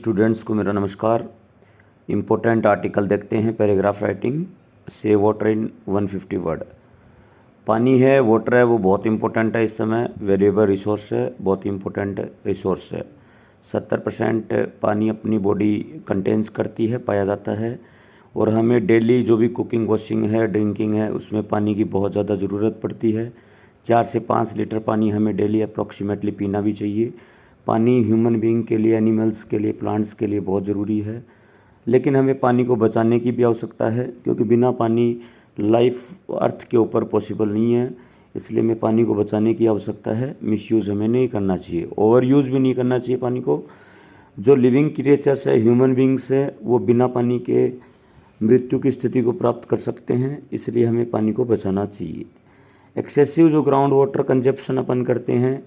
Students को मेरा नमस्कार। इम्पोर्टेंट आर्टिकल देखते हैं। पैराग्राफ राइटिंग से वाटर इन 150 वर्ड। पानी है, वाटर है, वो बहुत इंपॉर्टेंट है। इस समय वेरिएबल रिसोर्स है, बहुत इंपॉर्टेंट रिसोर्स है। 70% पानी अपनी बॉडी कंटेंस करती है, पाया जाता है। और हमें डेली जो भी कुकिंग, वॉशिंग है, ड्रिंकिंग है, उसमें पानी की बहुत ज़्यादा ज़रूरत पड़ती है। 4 से 5 लीटर पानी हमें डेली अप्रॉक्सीमेटली पीना भी चाहिए। पानी ह्यूमन बीइंग के लिए, एनिमल्स के लिए, प्लांट्स के लिए बहुत ज़रूरी है। लेकिन हमें पानी को बचाने की भी आवश्यकता है, क्योंकि बिना पानी लाइफ अर्थ के ऊपर पॉसिबल नहीं है। इसलिए हमें पानी को बचाने की आवश्यकता है। मिसयूज़ हमें नहीं करना चाहिए, ओवर यूज़ भी नहीं करना चाहिए पानी को। जो लिविंग क्रिएचर्स है, ह्यूमन बींग्स है, वो बिना पानी के मृत्यु की स्थिति को प्राप्त कर सकते हैं। इसलिए हमें पानी को बचाना चाहिए। एक्सेसिव जो ग्राउंड वाटर कंजप्शन अपन करते हैं,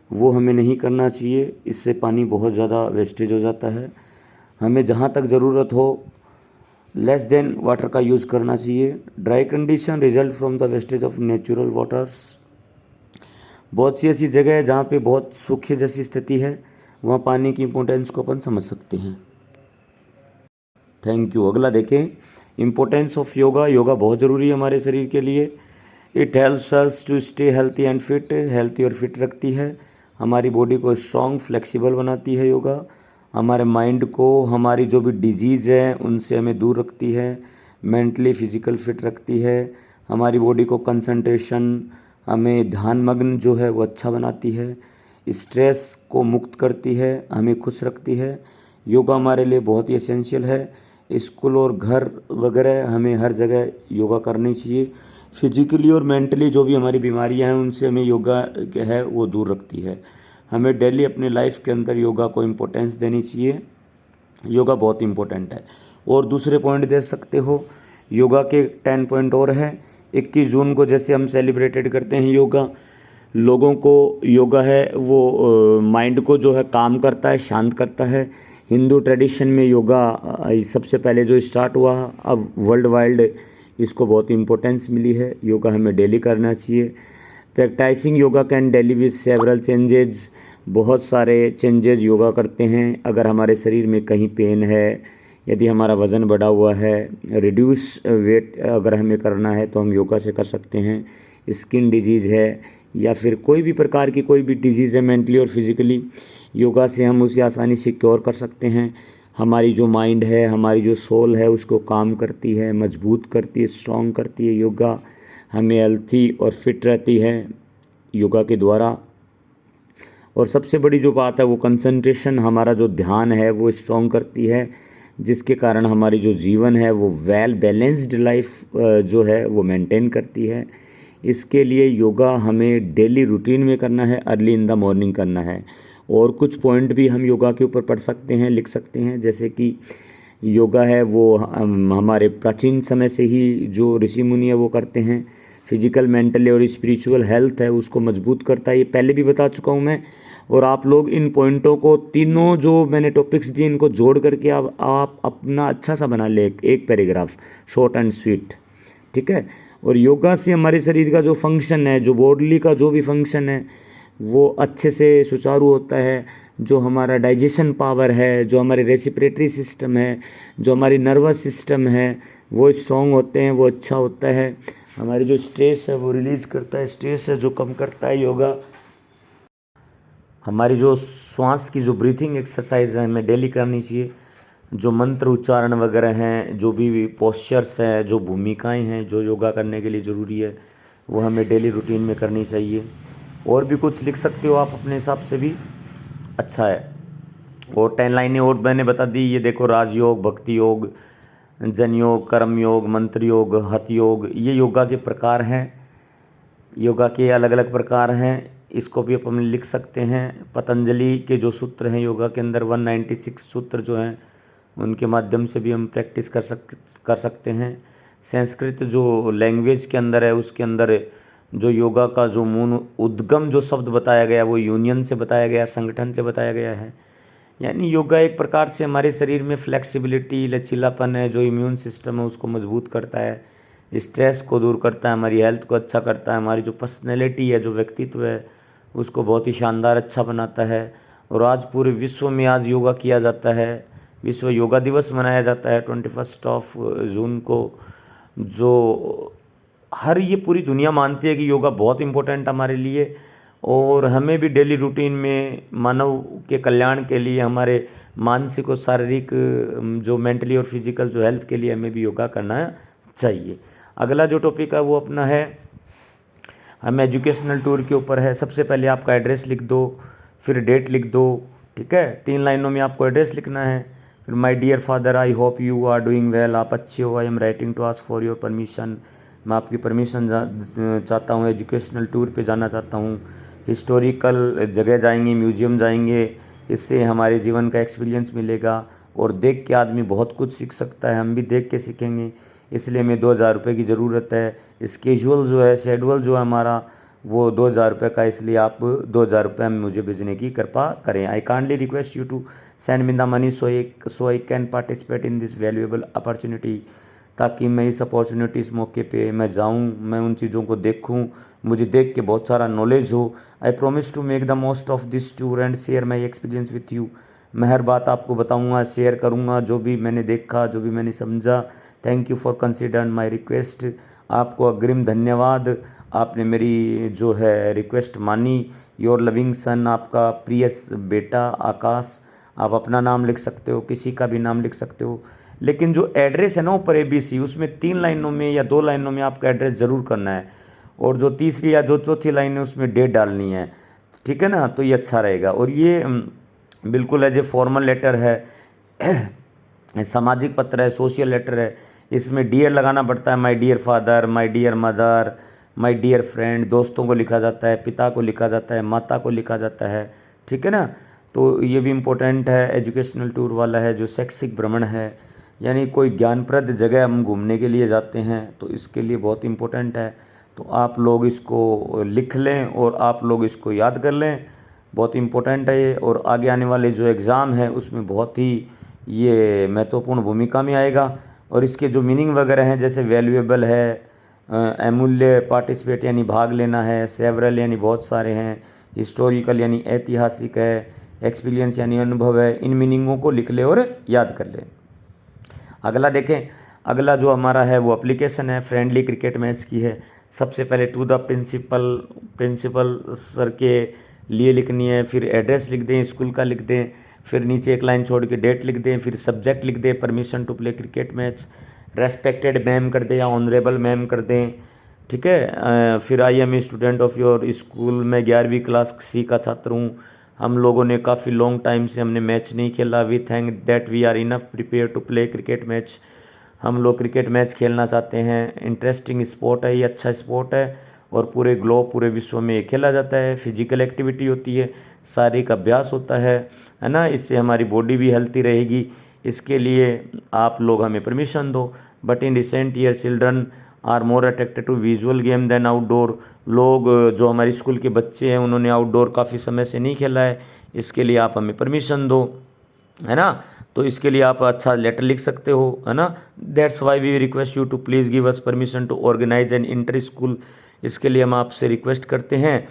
वो हमें नहीं करना चाहिए। इससे पानी बहुत ज़्यादा वेस्टेज हो जाता है। हमें जहाँ तक ज़रूरत हो लेस देन वाटर का यूज़ करना चाहिए। Dry condition result from the wastage of natural waters. बहुत सी ऐसी जगह है जहाँ पे बहुत सूखे जैसी स्थिति है, वहाँ पानी की इम्पोर्टेंस को अपन समझ सकते हैं। Thank you. अगला देखें, इम्पोर्टेंस ऑफ योगा। योगा बहुत ज़रूरी है हमारे शरीर के लिए। It helps us to stay healthy and fit. Healthy और फिट रखती है, हमारी बॉडी को स्ट्रॉन्ग, फ्लेक्सिबल बनाती है योगा। हमारे माइंड को, हमारी जो भी डिजीज़ है उनसे हमें दूर रखती है। मेंटली, फिजिकल फिट रखती है। हमारी बॉडी को कंसंट्रेशन, हमें ध्यानमग्न जो है वो अच्छा बनाती है। स्ट्रेस को मुक्त करती है, हमें खुश रखती है। योगा हमारे लिए बहुत ही एसेंशियल है। स्कूल और घर वगैरह हमें हर जगह योगा करनी चाहिए। फिजिकली और मेंटली जो भी हमारी बीमारियां हैं उनसे हमें योगा है वो दूर रखती है। हमें डेली अपने लाइफ के अंदर योगा को इम्पोर्टेंस देनी चाहिए। योगा बहुत इम्पोर्टेंट है। और दूसरे पॉइंट दे सकते हो, योगा के 10 पॉइंट और है। 21 जून को जैसे हम सेलिब्रेटेड करते हैं योगा, लोगों को योगा है वो माइंड को जो है काम करता है, शांत करता है। हिंदू ट्रेडिशन में योगा सबसे पहले जो स्टार्ट हुआ, अब वर्ल्ड वाइड इसको बहुत इम्पोर्टेंस मिली है। योगा हमें डेली करना चाहिए। Practising yoga can daily with several changes. बहुत सारे चेंजेज योगा करते हैं। अगर हमारे शरीर में कहीं पेन है, यदि हमारा वज़न बढ़ा हुआ है, रिड्यूस वेट अगर हमें करना है तो हम योगा से कर सकते हैं। स्किन डिजीज़ है या फिर कोई भी प्रकार की कोई भी डिजीज़ है, मेंटली और फिजिकली, योगा से हम उसे आसानी से क्योर कर सकते हैं। हमारी जो माइंड है, हमारी जो सोल है, उसको काम करती है, मजबूत करती है, स्ट्रॉन्ग करती है। योगा हमें हेल्थी और फिट रहती है योगा के द्वारा। और सबसे बड़ी जो बात है वो कंसंट्रेशन, हमारा जो ध्यान है वो स्ट्रॉन्ग करती है, जिसके कारण हमारी जो जीवन है वो वेल बैलेंस्ड लाइफ जो है वो मेंटेन करती है। इसके लिए योगा हमें डेली रूटीन में करना है, अर्ली इन द मॉर्निंग करना है। और कुछ पॉइंट भी हम योगा के ऊपर पढ़ सकते हैं, लिख सकते हैं। जैसे कि योगा है वो हमारे प्राचीन समय से ही जो ऋषि मुनि है वो करते हैं। फिजिकल, मेंटली और स्पिरिचुअल हेल्थ है उसको मजबूत करता है, ये पहले भी बता चुका हूँ मैं। और आप लोग इन पॉइंटों को, तीनों जो मैंने टॉपिक्स दिए, इनको जोड़ करके आप अपना अच्छा सा बना ले एक पैराग्राफ, शॉर्ट एंड स्वीट, ठीक है। और योगा से हमारे शरीर का जो फंक्शन है, जो बॉडी का जो भी फंक्शन है वो अच्छे से सुचारू होता है। जो हमारा डाइजेशन पावर है, जो हमारे रेस्पिरेटरी सिस्टम है, जो हमारी नर्वस सिस्टम है, वो स्ट्रॉन्ग होते हैं, वो अच्छा होता है। हमारी जो स्ट्रेस है वो रिलीज़ करता है, स्ट्रेस है जो कम करता है योगा। हमारी जो श्वास की जो ब्रीथिंग एक्सरसाइज है हमें डेली करनी चाहिए। जो मंत्र उच्चारण वगैरह हैं, जो भी पोस्चर्स हैं, जो भूमिकाएं हैं जो योगा करने के लिए ज़रूरी है, वो हमें डेली रूटीन में करनी चाहिए। और भी कुछ लिख सकते हो आप अपने हिसाब से भी, अच्छा है। और 10 लाइनें और मैंने बता दी। ये देखो, राजयोग, भक्ति योग, जन योग, कर्म योग, मंत्र योग, हठ योग, ये योगा के प्रकार हैं। योगा के अलग अलग प्रकार हैं, इसको भी अपन लिख सकते हैं। पतंजलि के जो सूत्र हैं योगा के अंदर, 196 सूत्र जो हैं, उनके माध्यम से भी हम प्रैक्टिस कर सकते हैं। संस्कृत जो लैंग्वेज के अंदर है, उसके अंदर जो योगा का जो मूल उद्गम जो शब्द बताया गया वो यूनियन से बताया गया, संगठन से बताया गया है। यानी योगा एक प्रकार से हमारे शरीर में फ्लेक्सिबिलिटी, लचीलापन है, जो इम्यून सिस्टम है उसको मजबूत करता है, स्ट्रेस को दूर करता है, हमारी हेल्थ को अच्छा करता है, हमारी जो पर्सनैलिटी है, जो व्यक्तित्व है, उसको बहुत ही शानदार अच्छा बनाता है। और आज पूरे विश्व में आज योगा किया जाता है। विश्व योगा दिवस मनाया जाता है 21 जून को, जो हर ये पूरी दुनिया मानती है कि योगा बहुत इम्पोर्टेंट हमारे लिए, और हमें भी डेली रूटीन में मानव के कल्याण के लिए, हमारे मानसिक और शारीरिक जो मेंटली और फिजिकल जो हेल्थ के लिए हमें भी योगा करना चाहिए। अगला जो टॉपिक है वो अपना है, हम एजुकेशनल टूर के ऊपर है। सबसे पहले आपका एड्रेस लिख दो, फिर डेट लिख दो, ठीक है। 3 लाइनों में आपको एड्रेस लिखना है। फिर my dear father, I hope you are doing well, आप अच्छे हो। I am writing to ask for your permission, मैं आपकी परमिशन चाहता हूँ, एजुकेशनल टूर पे जाना चाहता हूँ। हिस्टोरिकल जगह जाएंगे, म्यूजियम जाएंगे, इससे हमारे जीवन का एक्सपीरियंस मिलेगा, और देख के आदमी बहुत कुछ सीख सकता है, हम भी देख के सीखेंगे। इसलिए हमें 2000 रुपये की ज़रूरत है। स्केजुअल जो है, शेड्यूल जो है हमारा, वो 2000 रुपये का, इसलिए आप 2000 रुपये हम मुझे भेजने की कृपा करें। I kindly request you to send me the money so I can participate in this valuable opportunity, ताकि मैं इस अपॉर्चुनिटी, इस मौके पे मैं जाऊँ, मैं उन चीज़ों को देखूँ, मुझे देख के बहुत सारा नॉलेज हो। I promise to make the most of this tour and share my experience with you, मैं हर बात आपको बताऊँगा, शेयर करूँगा, जो भी मैंने देखा, जो भी मैंने समझा। Thank you for consider my request, आपको अग्रिम धन्यवाद, आपने मेरी जो है रिक्वेस्ट मानी। योर लविंग सन, आपका प्रिय बेटा आकाश। आप अपना नाम लिख सकते हो, किसी का भी नाम लिख सकते हो, लेकिन जो एड्रेस है ना ऊपर ABC, उसमें 3 लाइनों में या 2 लाइनों में आपका एड्रेस ज़रूर करना है, और जो तीसरी या जो चौथी लाइन है उसमें डेट डालनी है, ठीक है ना। तो ये अच्छा रहेगा। और ये बिल्कुल है जो फॉर्मल लेटर है, सामाजिक पत्र है, सोशल लेटर है, इसमें डियर लगाना पड़ता है। My dear father, my dear mother, my dear friend, दोस्तों को लिखा जाता है, पिता को लिखा जाता है, माता को लिखा जाता है, ठीक है ना। तो ये भी इम्पोर्टेंट है। एजुकेशनल टूर वाला है जो शैक्षिक भ्रमण है, यानी कोई ज्ञानप्रद जगह हम घूमने के लिए जाते हैं, तो इसके लिए बहुत इम्पोर्टेंट है। तो आप लोग इसको लिख लें और आप लोग इसको याद कर लें, बहुत इम्पोर्टेंट है ये, और आगे आने वाले जो एग्ज़ाम है उसमें बहुत ही ये महत्वपूर्ण भूमिका में आएगा। और इसके जो मीनिंग वगैरह हैं, जैसे वैल्यूएबल है, अमूल्य, पार्टिसिपेट यानी भाग लेना है, सेवरल यानी बहुत सारे हैं, हिस्टोरिकल यानी ऐतिहासिक है, एक्सपीरियंस यानी अनुभव है। इन मीनिंगों को लिख ले और याद कर ले। अगला देखें, अगला जो हमारा है वो एप्लीकेशन है, फ्रेंडली क्रिकेट मैच की है। सबसे पहले टू द प्रिंसिपल सर के लिए लिखनी है, फिर एड्रेस लिख दें, स्कूल का लिख दें, फिर नीचे एक लाइन छोड़ के डेट लिख दें, फिर सब्जेक्ट लिख दें, permission to play cricket match, respected ma'am कर दें या ऑनरेबल मैम कर दें, ठीक है। फिर I am a student of your school, मैं 11वीं क्लास C का छात्र हूँ। हम लोगों ने काफ़ी लॉन्ग टाइम से हमने मैच नहीं खेला। We think that we are enough prepare to play cricket match, हम लोग क्रिकेट मैच खेलना चाहते हैं। इंटरेस्टिंग स्पोर्ट है, ये अच्छा स्पोर्ट है, और पूरे ग्लोब, पूरे विश्व में ये खेला जाता है। फिजिकल एक्टिविटी होती है, शारीरिक अभ्यास होता है ना, इससे हमारी बॉडी भी हेल्थी रहेगी। इसके लिए आप लोग हमें परमिशन दो। But in recent year children are more attracted to visual game than outdoor, लोग जो हमारे स्कूल के बच्चे हैं उन्होंने आउटडोर काफ़ी समय से नहीं खेला है, इसके लिए आप हमें परमिशन दो, है ना। तो इसके लिए आप अच्छा लेटर लिख सकते हो, है ना। That's why we request you to please give us permission to organise an inter school, इसके लिए हम आपसे रिक्वेस्ट करते हैं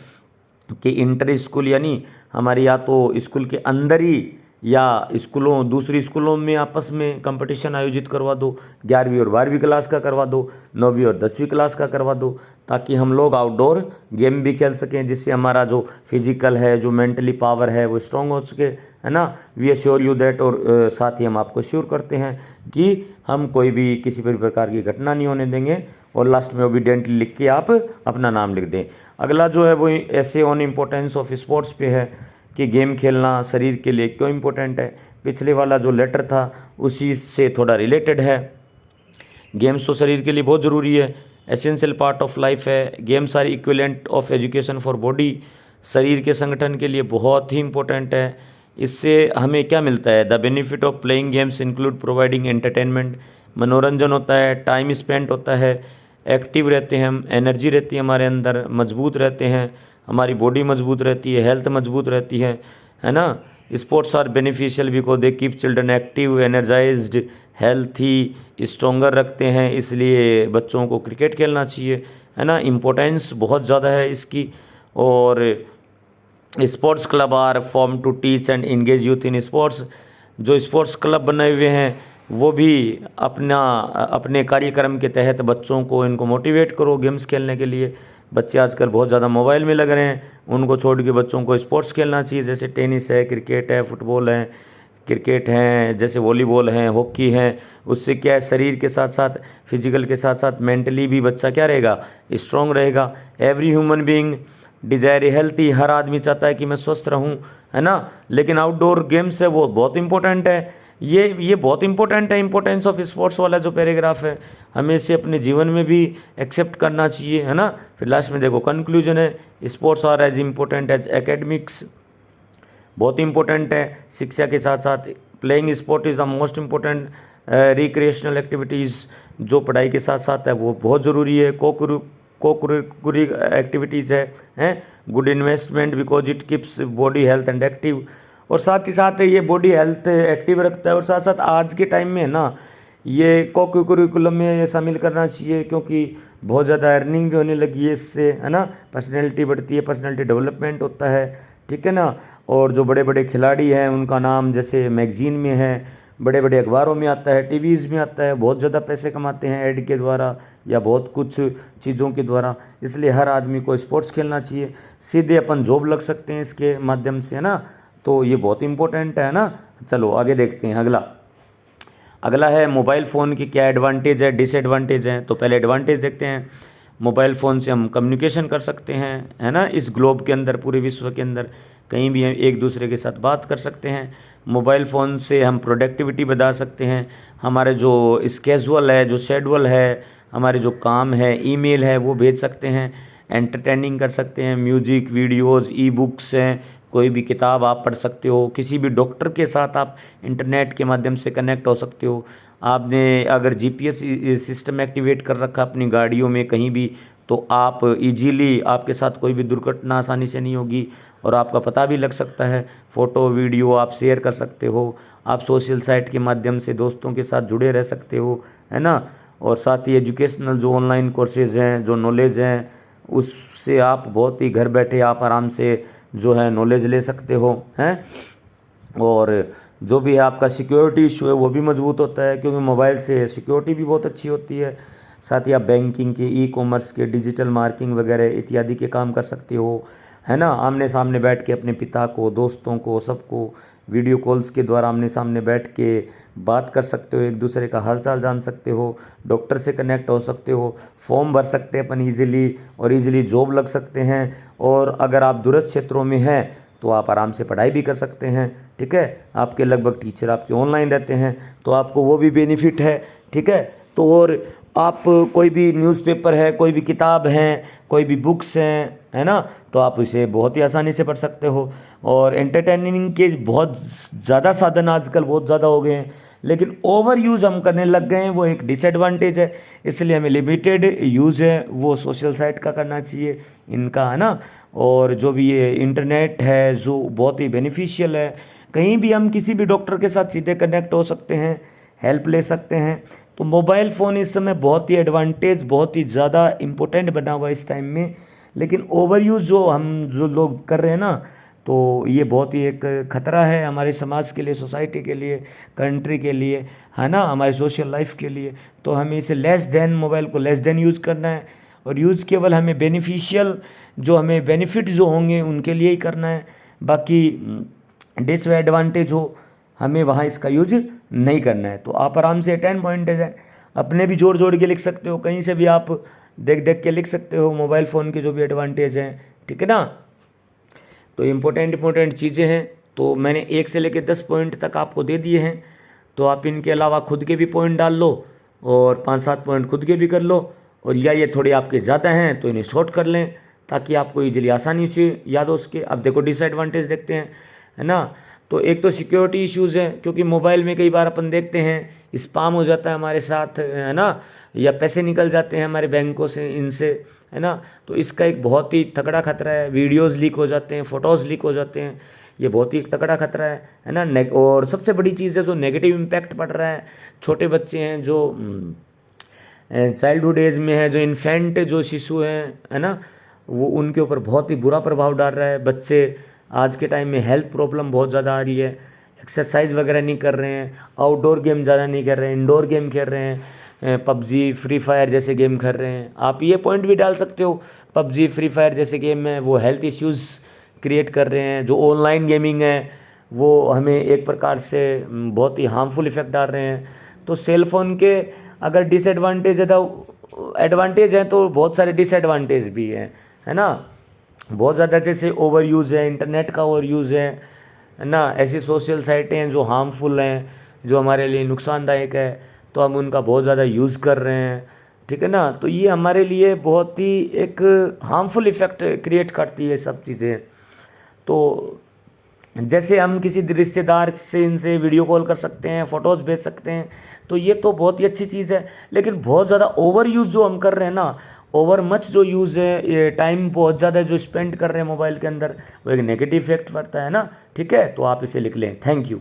कि इंटर स्कूल यानी हमारी या तो स्कूल के अंदर ही या स्कूलों, दूसरी स्कूलों में आपस में कंपटीशन आयोजित करवा दो, 11वीं और 12वीं क्लास का करवा दो, 9वीं और 10वीं क्लास का करवा दो, ताकि हम लोग आउटडोर गेम भी खेल सकें, जिससे हमारा जो फिजिकल है, जो मेंटली पावर है वो स्ट्रॉन्ग हो सके, है ना। वी एश्योर यू दैट, और साथ ही हम आपको श्योर करते हैं कि हम कोई भी किसी भी प्रकार की घटना नहीं होने देंगे। और लास्ट में ओबीडेंटली लिख के आप अपना नाम लिख दें। अगला जो है वो ऐसे ऑन इम्पोर्टेंस ऑफ स्पोर्ट्स पे है कि गेम खेलना शरीर के लिए क्यों इम्पोर्टेंट है। पिछले वाला जो लेटर था उसी से थोड़ा रिलेटेड है। गेम्स तो शरीर के लिए बहुत ज़रूरी है, एसेंशियल पार्ट ऑफ लाइफ है। Games are equivalent of education for body, शरीर के संगठन के लिए बहुत ही इम्पोर्टेंट है। इससे हमें क्या मिलता है? The benefit of playing games include providing entertainment, मनोरंजन होता है, टाइम स्पेंड होता है, एक्टिव रहते हैं हम, एनर्जी रहती है हमारे अंदर, मजबूत रहते हैं, हमारी बॉडी मजबूत रहती है, हेल्थ मजबूत रहती है ना। Sports are beneficial because they keep children active, energised, healthy, stronger रखते हैं, इसलिए बच्चों को क्रिकेट खेलना चाहिए, है ना। इम्पोर्टेंस बहुत ज़्यादा है इसकी। और sports club are form to teach and engage youth in sports. जो स्पोर्ट्स क्लब बने हुए हैं वो भी अपने कार्यक्रम के तहत बच्चों को इनको मोटिवेट करो गेम्स खेलने के लिए। बच्चे आजकल बहुत ज़्यादा मोबाइल में लग रहे हैं, उनको छोड़ के बच्चों को स्पोर्ट्स खेलना चाहिए, जैसे टेनिस है, क्रिकेट है, फुटबॉल है, क्रिकेट हैं, जैसे वॉलीबॉल हैं, हॉकी हैं। उससे क्या है, शरीर के साथ साथ फिजिकल के साथ साथ मेंटली भी बच्चा क्या रहेगा, स्ट्रांग रहेगा। Every human being desire healthy, हर आदमी चाहता है कि मैं स्वस्थ रहूं, है ना। लेकिन आउटडोर गेम्स है वो बहुत इंपॉर्टेंट है। ये बहुत इंपॉर्टेंट है, इंपॉर्टेंस ऑफ स्पोर्ट्स वाला जो पैराग्राफ है हमें इसे अपने जीवन में भी एक्सेप्ट करना चाहिए, है ना। फिर लास्ट में देखो कंक्लूजन है, sports are as important as academics, बहुत इंपॉर्टेंट है। शिक्षा के साथ साथ playing sport is the most important recreational activities, जो पढ़ाई के साथ साथ है वो बहुत ज़रूरी है। कोकुरिकुलर एक्टिविटीज़ हैं good investment because it keeps body health and active, और साथ ही साथ ये बॉडी हेल्थ एक्टिव रखता है। और साथ साथ आज के टाइम में है ना, ये कोकुरिकुलम में ये शामिल करना चाहिए, क्योंकि बहुत ज़्यादा अर्निंग भी होने लगी है इससे, है ना। पर्सनैलिटी बढ़ती है, पर्सनैलिटी डेवलपमेंट होता है, ठीक है ना। और जो बड़े बड़े खिलाड़ी हैं उनका नाम जैसे मैगजीन में है, बड़े बड़े अखबारों में आता है, टीवीज़ में आता है, बहुत ज़्यादा पैसे कमाते हैं ऐड के द्वारा या बहुत कुछ चीज़ों के द्वारा। इसलिए हर आदमी को स्पोर्ट्स खेलना चाहिए, सीधे अपन जॉब लग सकते हैं इसके माध्यम से, है ना। तो ये बहुत इंपॉर्टेंट है ना। चलो आगे देखते हैं। अगला है मोबाइल फ़ोन की क्या एडवांटेज है, डिसएडवांटेज है। तो पहले एडवांटेज देखते हैं। मोबाइल फ़ोन से हम कम्युनिकेशन कर सकते हैं, है ना, इस ग्लोब के अंदर, पूरे विश्व के अंदर कहीं भी हम एक दूसरे के साथ बात कर सकते हैं। मोबाइल फ़ोन से हम प्रोडक्टिविटी बढ़ा सकते हैं, हमारे जो स्केजुअल है, जो शेड्यूल है, हमारे जो काम है, ईमेल है, वो भेज सकते हैं। एंटरटेनिंग कर सकते हैं, म्यूजिक, वीडियोज़, ई बुक्स हैं, कोई भी किताब आप पढ़ सकते हो। किसी भी डॉक्टर के साथ आप इंटरनेट के माध्यम से कनेक्ट हो सकते हो। आपने अगर जीपीएस सिस्टम एक्टिवेट कर रखा अपनी गाड़ियों में कहीं भी, तो आप इजीली, आपके साथ कोई भी दुर्घटना आसानी से नहीं होगी और आपका पता भी लग सकता है। फ़ोटो वीडियो आप शेयर कर सकते हो, आप सोशल साइट के माध्यम से दोस्तों के साथ जुड़े रह सकते हो, है ना। और साथ ही एजुकेशनल जो ऑनलाइन कोर्सेज हैं, जो नॉलेज हैं, उससे आप बहुत ही घर बैठे आप आराम से जो है नॉलेज ले सकते हो, हैं। और जो भी है आपका सिक्योरिटी इशू है वो भी मजबूत होता है, क्योंकि मोबाइल से सिक्योरिटी भी बहुत अच्छी होती है। साथ ही आप बैंकिंग के, ई कॉमर्स के, डिजिटल मार्केटिंग वगैरह इत्यादि के काम कर सकते हो, है ना। आमने सामने बैठ के अपने पिता को, दोस्तों को, सबको वीडियो कॉल्स के द्वारा आमने सामने बैठ के बात कर सकते हो, एक दूसरे का हालचाल जान सकते हो, डॉक्टर से कनेक्ट हो सकते हो, फॉर्म भर सकते हैं अपन ईजिली, और ईजिली जॉब लग सकते हैं। और अगर आप दूरस्थ क्षेत्रों में हैं तो आप आराम से पढ़ाई भी कर सकते हैं, ठीक है। आपके लगभग टीचर आपके ऑनलाइन रहते हैं, तो आपको वो भी बेनिफिट है, ठीक है। तो और आप कोई भी न्यूज़पेपर है, कोई भी किताब हैं, कोई भी बुक्स हैं, है ना, तो आप इसे बहुत ही आसानी से पढ़ सकते हो। और एंटरटेनिंग के बहुत ज़्यादा साधन आजकल बहुत ज़्यादा हो गए हैं, लेकिन ओवर यूज़ हम करने लग गए हैं, वो एक डिसएडवांटेज है। इसलिए हमें लिमिटेड यूज़ है वो सोशल साइट का करना चाहिए इनका, है ना। और जो भी ये इंटरनेट है जो बहुत ही बेनिफिशियल है, कहीं भी हम किसी भी डॉक्टर के साथ सीधे कनेक्ट हो सकते हैं, हेल्प ले सकते हैं। तो मोबाइल फ़ोन इस समय बहुत ही एडवांटेज, बहुत ही ज़्यादा इम्पोर्टेंट बना हुआ है इस टाइम में। लेकिन ओवर यूज़ जो लोग कर रहे हैं ना, तो ये बहुत ही एक खतरा है हमारे समाज के लिए, सोसाइटी के लिए, कंट्री के लिए, है ना, हमारे सोशल लाइफ के लिए। तो हमें इसे लेस देन, मोबाइल को लेस देन यूज़ करना है, और यूज़ केवल हमें बेनिफिशियल, जो हमें बेनिफिट जो होंगे उनके लिए ही करना है। बाकी डिसएडवांटेज हो हमें वहाँ इसका यूज नहीं करना है। तो आप आराम से 10 पॉइंटेज है अपने भी जोड़ जोड़ के लिख सकते हो, कहीं से भी आप देख देख के लिख सकते हो मोबाइल फ़ोन के जो भी एडवांटेज हैं, ठीक है ना। तो इम्पोर्टेंट चीज़ें हैं, तो मैंने 1 से लेकर 10 पॉइंट तक आपको दे दिए हैं। तो आप इनके अलावा खुद के भी पॉइंट डाल लो और 5-7 पॉइंट खुद के भी कर लो, और या ये थोड़े आपके ज़्यादा हैं तो इन्हें शॉर्ट कर लें ताकि आपको इजीली आसानी से याद हो सके। अब देखो डिसएडवांटेज देखते हैं, है ना। तो एक तो सिक्योरिटी इश्यूज़ है, क्योंकि मोबाइल में कई बार अपन देखते हैं स्पैम हो जाता है हमारे साथ, है ना, या पैसे निकल जाते हैं हमारे बैंकों से इनसे, है ना। तो इसका एक बहुत ही तगड़ा खतरा है। वीडियोस लीक हो जाते हैं, फ़ोटोज़ लीक हो जाते हैं, ये बहुत ही एक तगड़ा खतरा है ना। और सबसे बड़ी चीज़ है जो नेगेटिव इम्पैक्ट पड़ रहा है, छोटे बच्चे हैं जो चाइल्डहुड एज में है, जो इन्फेंट जो शिशु हैं, है ना, वो उनके ऊपर बहुत ही बुरा प्रभाव डाल रहा है। बच्चे आज के टाइम में हेल्थ प्रॉब्लम बहुत ज़्यादा आ रही है, एक्सरसाइज वगैरह नहीं कर रहे हैं, आउटडोर गेम ज़्यादा नहीं कर रहे हैं, इंडोर गेम खेल रहे हैं, पबजी फ्री फायर जैसे गेम कर रहे हैं। आप ये पॉइंट भी डाल सकते हो, पबजी फ्री फायर जैसे गेम में वो हेल्थ इश्यूज़ क्रिएट कर रहे हैं। जो ऑनलाइन गेमिंग है वो हमें एक प्रकार से बहुत ही हार्मफुल इफ़ेक्ट डाल रहे हैं। तो सेल फ़ोन के अगर डिसएडवांटेज है तो एडवांटेज हैं, तो बहुत सारे डिसएडवांटेज भी हैं, है ना। बहुत ज़्यादा जैसे ओवर यूज़ है, इंटरनेट का ओवर यूज़ है ना। ऐसी सोशल साइटें हैं जो हार्मफुल हैं, जो हमारे लिए नुकसानदायक है, तो हम उनका बहुत ज़्यादा यूज़ कर रहे हैं, ठीक है ना। तो ये हमारे लिए बहुत ही एक हार्मफुल इफ़ेक्ट क्रिएट करती है सब चीज़ें। तो जैसे हम किसी रिश्तेदार से इनसे वीडियो कॉल कर सकते हैं, फ़ोटोज़ भेज सकते हैं, तो ये तो बहुत ही अच्छी चीज़ है। लेकिन बहुत ज़्यादा ओवर यूज़ जो हम कर रहे हैं ना, ओवर मच जो यूज़ है, ये टाइम बहुत ज़्यादा जो स्पेंड कर रहे हैं मोबाइल के अंदर, वो एक नेगेटिव इफेक्ट पड़ता है ना। ठीक है, तो आप इसे लिख लें। Thank you.